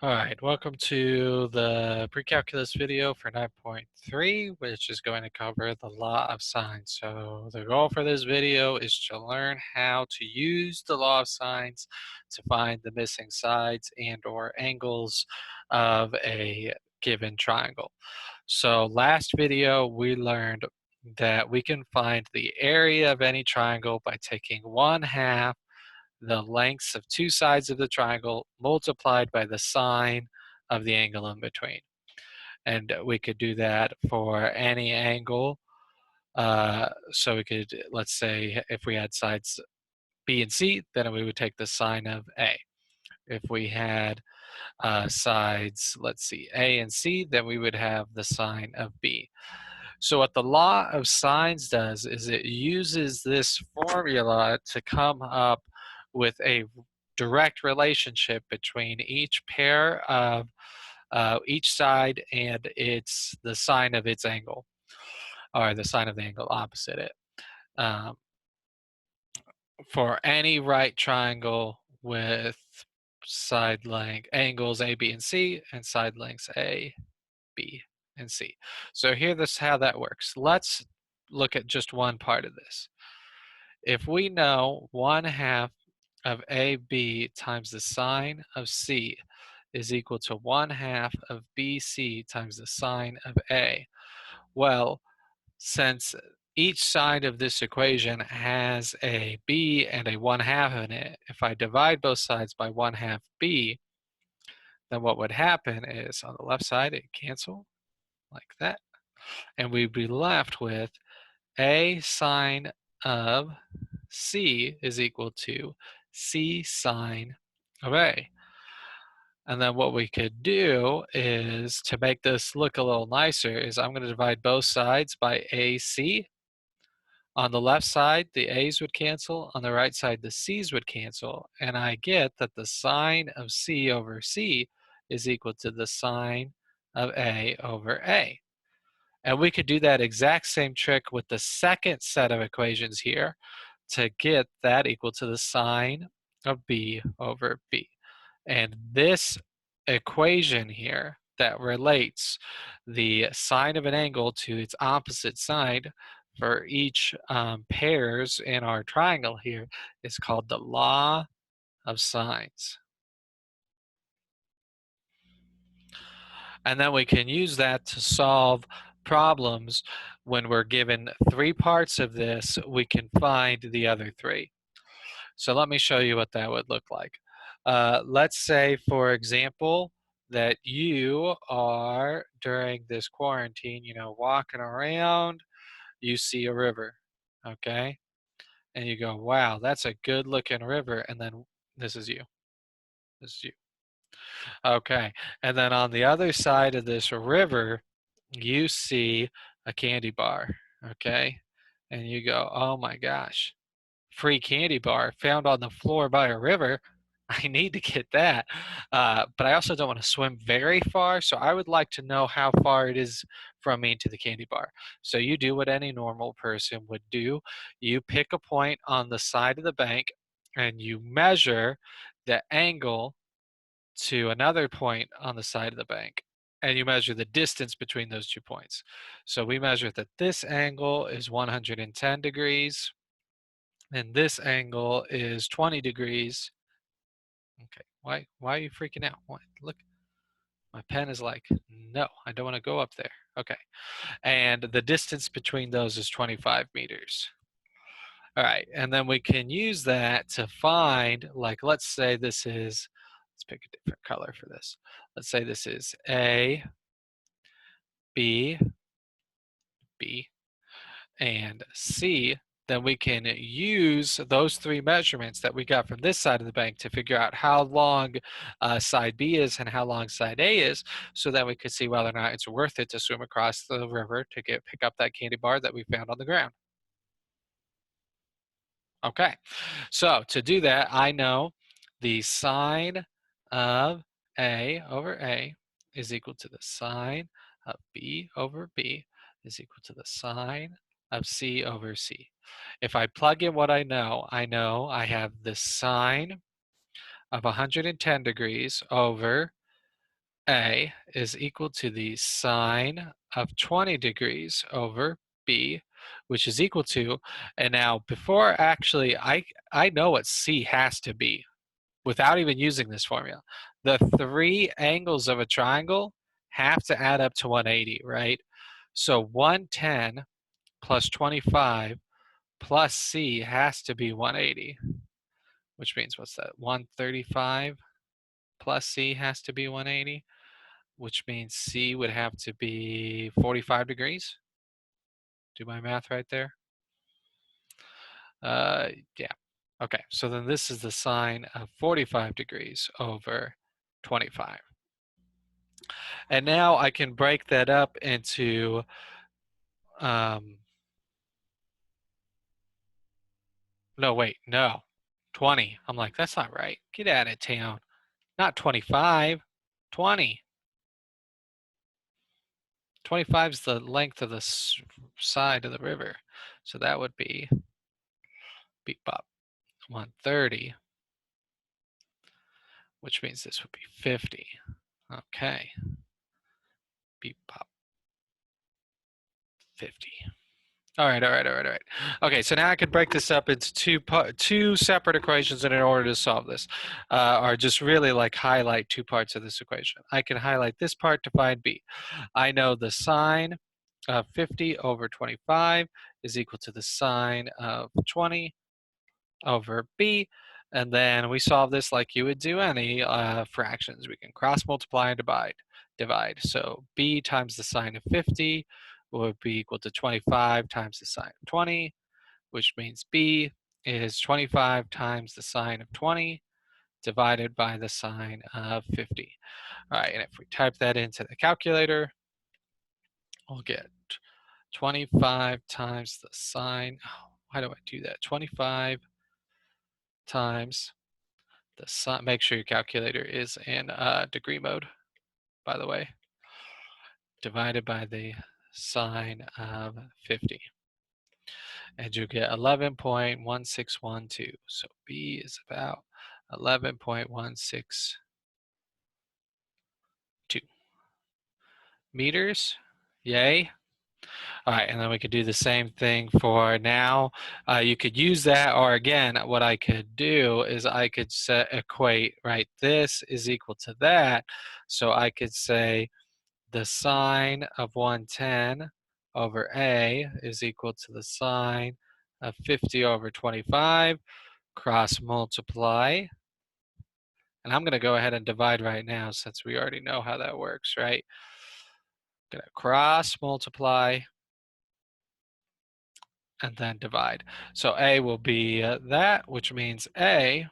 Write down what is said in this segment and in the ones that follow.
All right, welcome to the precalculus video for 9.3, which is going to cover the law of sines. So the goal for this video is to learn how to use the law of sines to find the missing sides and or angles of a given triangle. So last video we learned that we can find the area of any triangle by taking 1/2 the lengths of two sides of the triangle multiplied by the sine of the angle in between. And we could do that for any angle. So we could, let's say, if we had sides B and C, then we would take the sine of A. If we had sides, let's see, A and C, then we would have the sine of B. So what the law of sines does is it uses this formula to come up with a direct relationship between each pair of each side and the sine of its angle, or the sine of the angle opposite it. Um, for any right triangle with side length angles A, B, and C, and side lengths A, B, and C. So here this how that works. Let's look at just one part of this. If we know 1/2 of AB times the sine of C is equal to 1/2 of BC times the sine of A, well, since each side of this equation has a B and a 1/2 in it, if I divide both sides by 1/2 B, then what would happen is on the left side it cancel like that, and we'd be left with A sine of C is equal to C sine of A. And then what we could do is, to make this look a little nicer, is I'm going to divide both sides by AC. On the left side, the A's would cancel. On the right side, the C's would cancel. And I get that the sine of C over C is equal to the sine of A over A. And we could do that exact same trick with the second set of equations here to get that equal to the sine of B over B. And this equation here that relates the sine of an angle to its opposite side for each pairs in our triangle here is called the law of sines. And then we can use that to solve problems. When we're given 3 parts of this, we can find the other 3. So let me show you what that would look like. Let's say, for example, that you are, during this quarantine, walking around, you see a river, okay? And you go, wow, that's a good looking river. And then this is you. This is you. Okay. And then on the other side of this river, you see a candy bar, okay? And you go, oh my gosh, free candy bar found on the floor by a river. I need to get that. But I also don't want to swim very far, so I would like to know how far it is from me to the candy bar. So you do what any normal person would do. You pick a point on the side of the bank and you measure the angle to another point on the side of the bank, and you measure the distance between those 2 points. So we measure that this angle is 110 degrees and this angle is 20 degrees. Okay, why are you freaking out? What? Look, my pen is like, no, I don't want to go up there. Okay, and the distance between those is 25 meters. All right, and then we can use that to find, like, let's say this is, let's pick a different color for this. Let's say this is A, B, B, and C. Then we can use those 3 measurements that we got from this side of the bank to figure out how long side B is and how long side A is, so that we could see whether or not it's worth it to swim across the river to pick up that candy bar that we found on the ground. Okay, so to do that, I know the sine of A over A is equal to the sine of B over B is equal to the sine of C over C. If I plug in what I know I have the sine of 110 degrees over A is equal to the sine of 20 degrees over B, which is equal to, and now before actually, I know what C has to be without even using this formula. The three angles of a triangle have to add up to 180, right? So 110 plus 25 plus C has to be 180, which means what's that? 135 plus C has to be 180, which means C would have to be 45 degrees. Do my math right there? Yeah. Okay, so then this is the sine of 45 degrees over 25. And now I can break that up into no, wait, no, 20. I'm like, that's not right. Get out of town. Not 25, 20. 25 is the length of the side of the river. So that would be beep bop 130, which means this would be 50. Okay. Beep pop 50. All right. Okay, so now I could break this up into two separate equations in order to solve this, or just really like highlight two parts of this equation. I can highlight this part to find B. I know the sine of 50 over 25 is equal to the sine of 20 over B, and then we solve this like you would do any fractions. We can cross multiply and divide. So B times the sine of 50 would be equal to 25 times the sine of 20, which means B is 25 times the sine of 20 divided by the sine of 50. All right, and if we type that into the calculator, we'll get 25 times the sine. Oh, why do I do that? 25 times the sine. Make sure your calculator is in degree mode, by the way, divided by the sine of 50. And you get 11.1612. So B is about 11.162 meters. Yay. All right, and then we could do the same thing for now. You could use that, or again, what I could do is I could equate, right, this is equal to that. So I could say the sine of 110 over A is equal to the sine of 50 over 25, cross multiply. And I'm going to go ahead and divide right now since we already know how that works, right? I'm going to cross multiply and then divide. So A will be that, which means A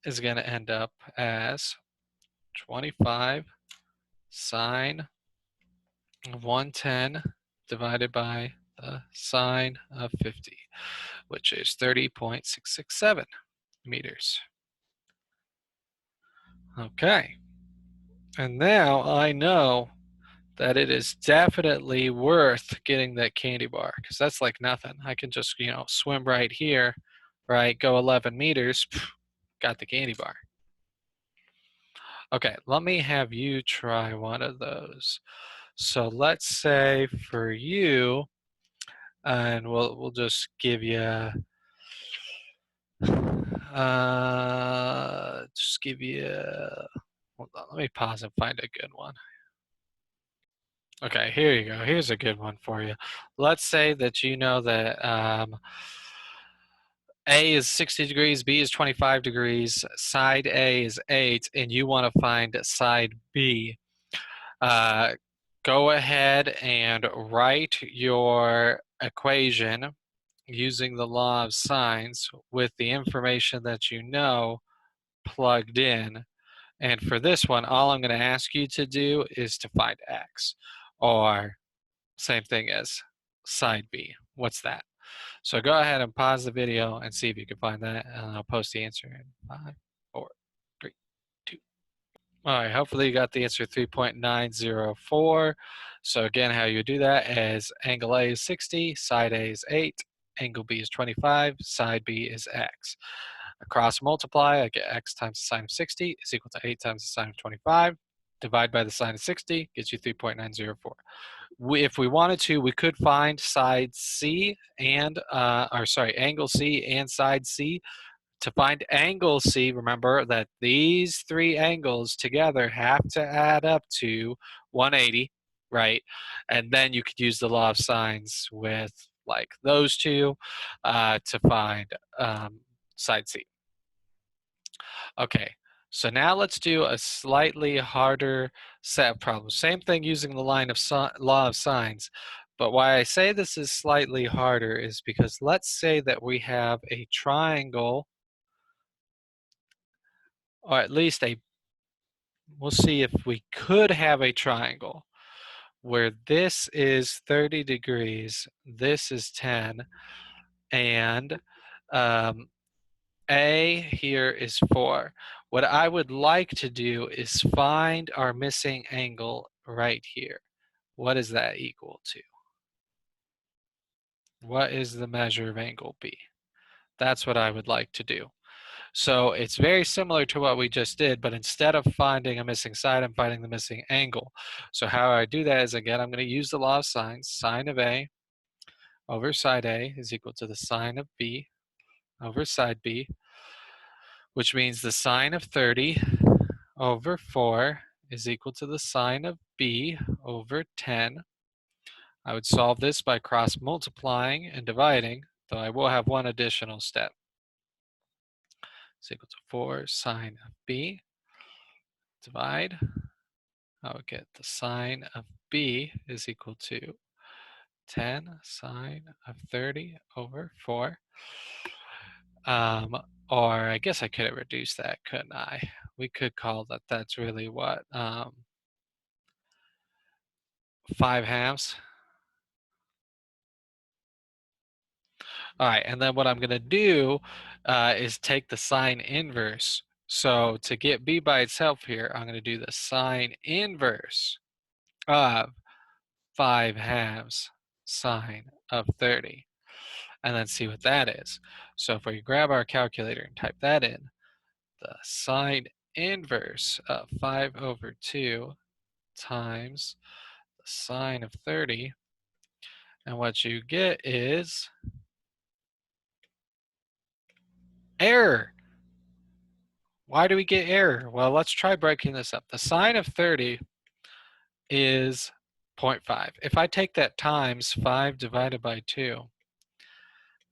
is going to end up as 25 sine of 110 divided by the sine of 50, which is 30.667 meters. Okay, and now I know that it is definitely worth getting that candy bar because that's like nothing. I can just, swim right here, right, go 11 meters, got the candy bar. Okay, let me have you try one of those. So let's say for you, and we'll just give you just give you hold on, let me pause and find a good one. Okay, here you go. Here's a good one for you. Let's say that you know that A is 60 degrees, B is 25 degrees, side A is 8, and you want to find side B. Uh, Go ahead and write your equation using the law of sines with the information that you know plugged in. And for this one, all I'm going to ask you to do is to find x, or same thing as side B. What's that? So go ahead and pause the video and see if you can find that, and I'll post the answer in 5, 4, 3, 2. All right, hopefully you got the answer 3.904. So again, how you do that is angle A is 60, side A is 8, angle B is 25, side B is x. Across multiply, I get x times the sine of 60 is equal to 8 times the sine of 25. divide by the sine of 60, gets you 3.904. If we wanted to, we could find side C and, angle C and side C. To find angle C, remember that these three angles together have to add up to 180, right? And then you could use the law of sines with like those two to find side C. Okay, so now let's do a slightly harder set of problems. Same thing using the law of sines. But why I say this is slightly harder is because let's say that we have a triangle, or at least we'll see if we could have a triangle where this is 30 degrees, this is 10, and um, A here is 4. What I would like to do is find our missing angle right here. What is that equal to? What is the measure of angle B? That's what I would like to do. So it's very similar to what we just did, but instead of finding a missing side, I'm finding the missing angle. So how I do that is, again, I'm going to use the law of sines. Sine of A over side A is equal to the sine of B over side B, which means the sine of 30 over 4 is equal to the sine of B over 10. I would solve this by cross multiplying and dividing, though I will have one additional step. It's equal to 4 sine of B, divide. I would get the sine of B is equal to 10 sine of 30 over 4. Or I guess I could have reduced that, couldn't I? We could call that that's really what, 5/2. All right, and then what I'm going to do is take the sine inverse. So to get B by itself here, I'm going to do the sine inverse of 5/2 sine of 30, and then see what that is. So if we grab our calculator and type that in, the sine inverse of 5 over 2 times the sine of 30, and what you get is error. Why do we get error? Well, let's try breaking this up. The sine of 30 is 0.5. If I take that times 5 divided by 2,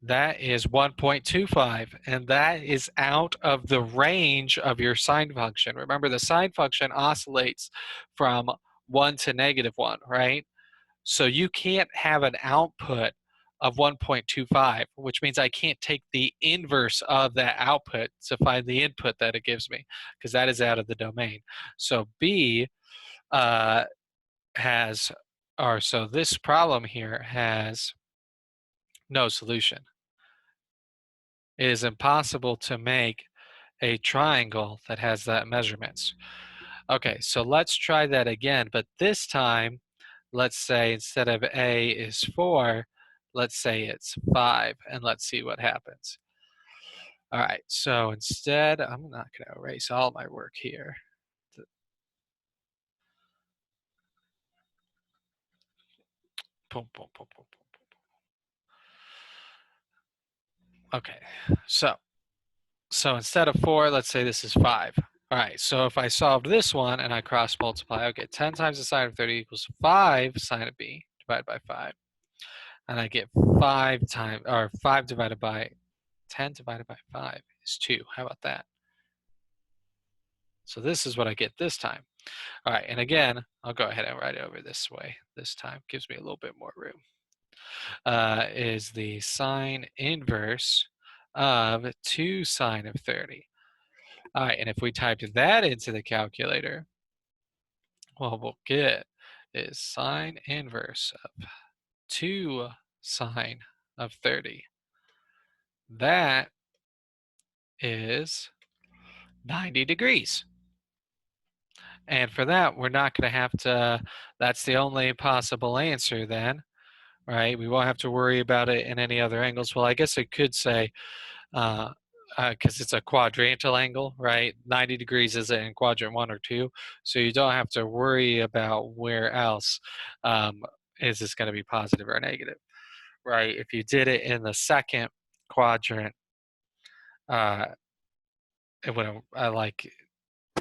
that is 1.25, and that is out of the range of your sine function. Remember, the sine function oscillates from 1 to -1, right? So you can't have an output of 1.25, which means I can't take the inverse of that output to find the input that it gives me, because that is out of the domain. So B uh, so this problem here has no solution. It is impossible to make a triangle that has that measurements. Okay, so let's try that again, but this time, let's say instead of A is 4, let's say it's 5, and let's see what happens. All right, so instead, I'm not going to erase all my work here. Boom, boom, boom, boom, boom. Okay, so instead of 4, let's say this is 5. All right, so if I solve this one and I cross multiply, I'll get 10 times the sine of 30 equals 5 sine of B divided by 5. And I get 5 divided by 10 divided by 5 is 2. How about that? So this is what I get this time. All right, and again, I'll go ahead and write it over this way. This time gives me a little bit more room. Is the sine inverse of 2 sine of 30. All right, and if we type that into the calculator, what we'll get is sine inverse of 2 sine of 30. That is 90 degrees. And for that, we're not going to have to, that's the only possible answer then, right? We won't have to worry about it in any other angles. Well, I guess I could say because it's a quadrantal angle, right? 90 degrees isn't in quadrant 1 or 2, so you don't have to worry about where else um, is this going to be positive or negative, right? If you did it in the second quadrant, uh, it would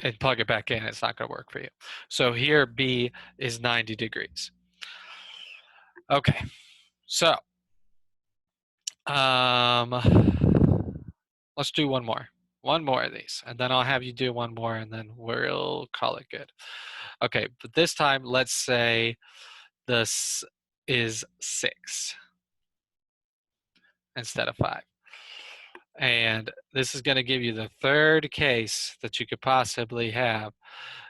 and plug it back in, it's not going to work for you. So here B is 90 degrees. Okay, so um, let's do one more. One more of these, and then I'll have you do one more, and then we'll call it good. Okay, but this time, let's say this is 6 instead of 5. And this is going to give you the third case that you could possibly have.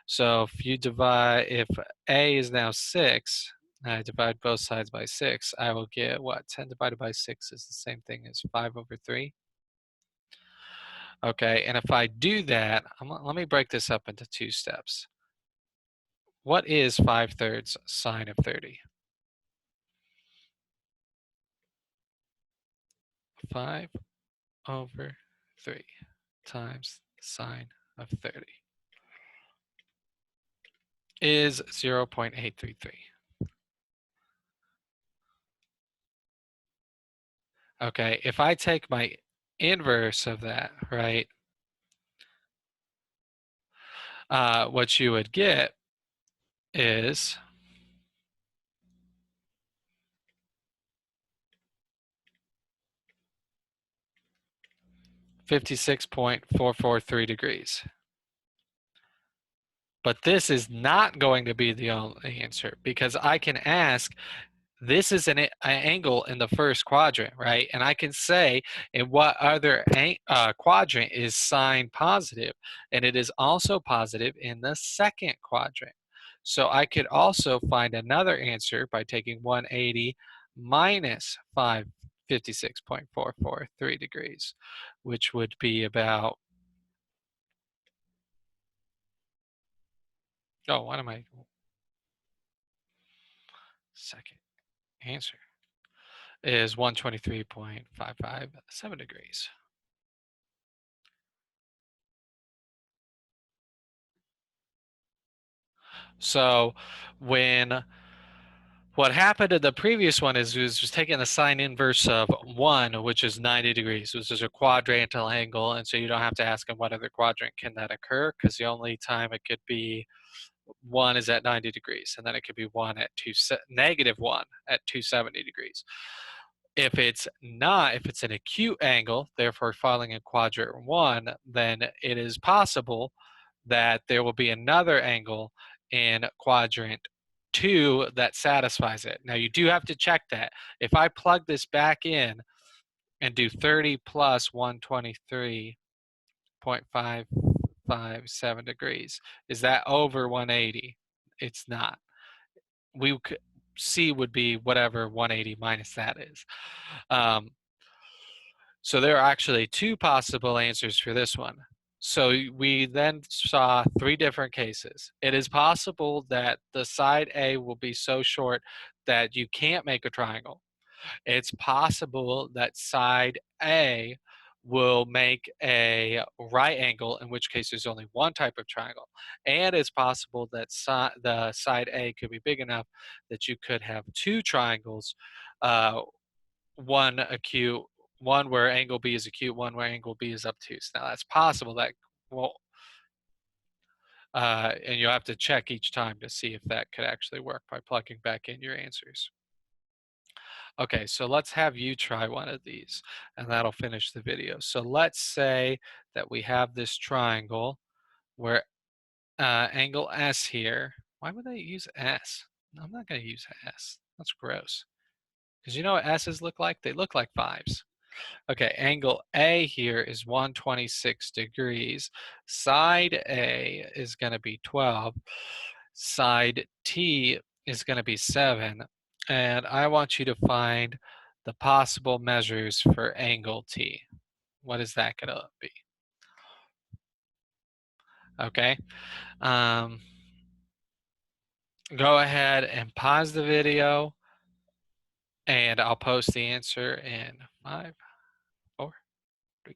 So if A is now 6, and I divide both sides by 6, I will get what? 10 divided by 6 is the same thing as 5 over 3. Okay, and if I do that, let me break this up into 2 steps. What is 5/3 sine of 30? 5 over 3 times sine of 30 is 0.833. Okay, if I take my inverse of that, right, what you would get is 56.443 degrees. But this is not going to be the only answer, because I can ask, this is an angle in the first quadrant, right? And I can say, in what other quadrant is sine positive? And it is also positive in the second quadrant. So I could also find another answer by taking 180 minus 56.443 degrees, which would be about, oh, what am I, second answer is 123.557 degrees. So what happened in the previous one is we was just taking the sine inverse of 1, which is 90 degrees, which is a quadrantal angle, and so you don't have to ask them what other quadrant can that occur, because the only time it could be 1 is at 90 degrees, and then it could be negative 1 at 270 degrees. If it's not, if it's an acute angle, therefore falling in quadrant 1, then it is possible that there will be another angle in quadrant 2 that satisfies it. Now you do have to check that. If I plug this back in and do 30 plus 123.557 degrees, is that over 180? It's not. We could, C would be whatever 180 minus that is. So there are actually 2 possible answers for this one. So we then saw 3 different cases. It is possible that the side A will be so short that you can't make a triangle. It's possible that side A will make a right angle, in which case there's only one type of triangle. And it's possible that the side A could be big enough that you could have 2 triangles, uh, one acute, one where angle B is acute, one where angle B is obtuse. Now that's possible. That well, and you'll have to check each time to see if that could actually work by plugging back in your answers. Okay, so let's have you try one of these, and that'll finish the video. So let's say that we have this triangle where angle S here. Why would I use S? I'm not going to use S. That's gross. Because you know what S's look like? They look like 5s. Okay, angle A here is 126 degrees. Side A is going to be 12. Side T is going to be 7. And I want you to find the possible measures for angle T. What is that going to be? Okay. Um, go ahead and pause the video, and I'll post the answer in 5, 4, 3,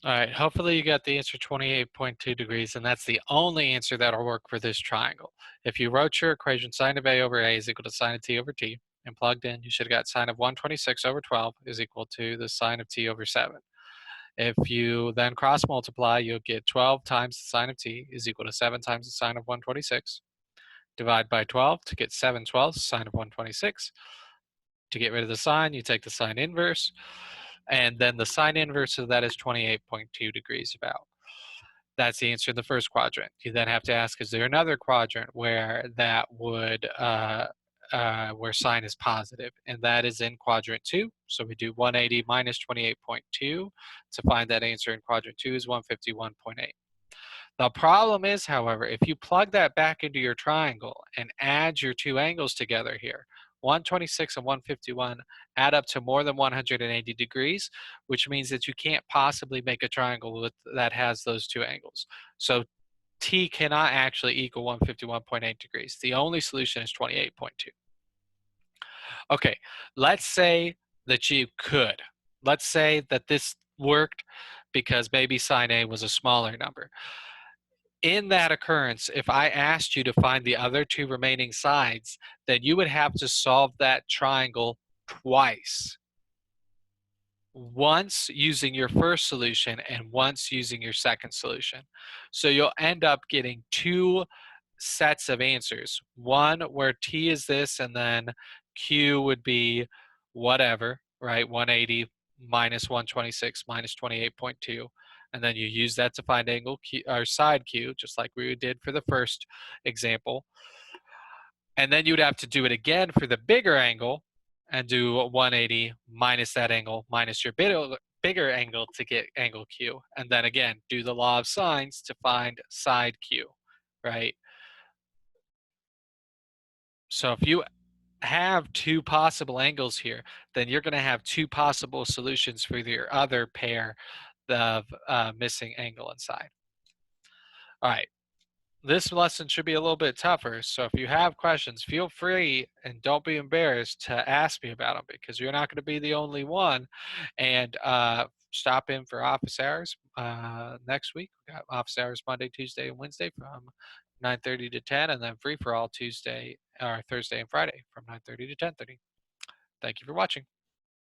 All right, hopefully you got the answer 28.2 degrees, and that's the only answer that'll work for this triangle. If you wrote your equation sine of A over A is equal to sine of T over T, and plugged in, you should have got sine of 126 over 12 is equal to the sine of T over 7. If you then cross multiply, you'll get 12 times the sine of T is equal to 7 times the sine of 126. Divide by 12 to get 7/12 sine of 126. To get rid of the sine, you take the sine inverse, and then the sine inverse of that is 28.2 degrees about. That's the answer in the first quadrant. You then have to ask, is there another quadrant where that would where sine is positive? And that is in quadrant 2. So we do 180 minus 28.2 to find that answer in quadrant 2 is 151.8. The problem is, however, if you plug that back into your triangle and add your two angles together here, 126 and 151 add up to more than 180 degrees, which means that you can't possibly make a triangle that has those two angles. So T cannot actually equal 151.8 degrees. The only solution is 28.2. Okay, let's say that you could. Let's say that this worked because maybe sine A was a smaller number. In that occurrence, if I asked you to find the other two remaining sides, then you would have to solve that triangle twice. Once using your first solution and once using your second solution. So you'll end up getting two sets of answers. One where T is this and then Q would be whatever, right? 180 minus 126 minus 28.2. And then you use that to find angle Q or side Q, just like we did for the first example. And then you'd have to do it again for the bigger angle and do 180 minus that angle minus your bigger angle to get angle Q. And then again, do the law of sines to find side Q, right? So if you have two possible angles here, then you're going to have two possible solutions for your other pair of missing angle and side. All right. This lesson should be a little bit tougher. So if you have questions, feel free and don't be embarrassed to ask me about them because you're not going to be the only one. And stop in for office hours next week. We got office hours Monday, Tuesday, and Wednesday from 9:30 to 10, and then free for all Tuesday or Thursday and Friday from 9:30 to 10:30. Thank you for watching.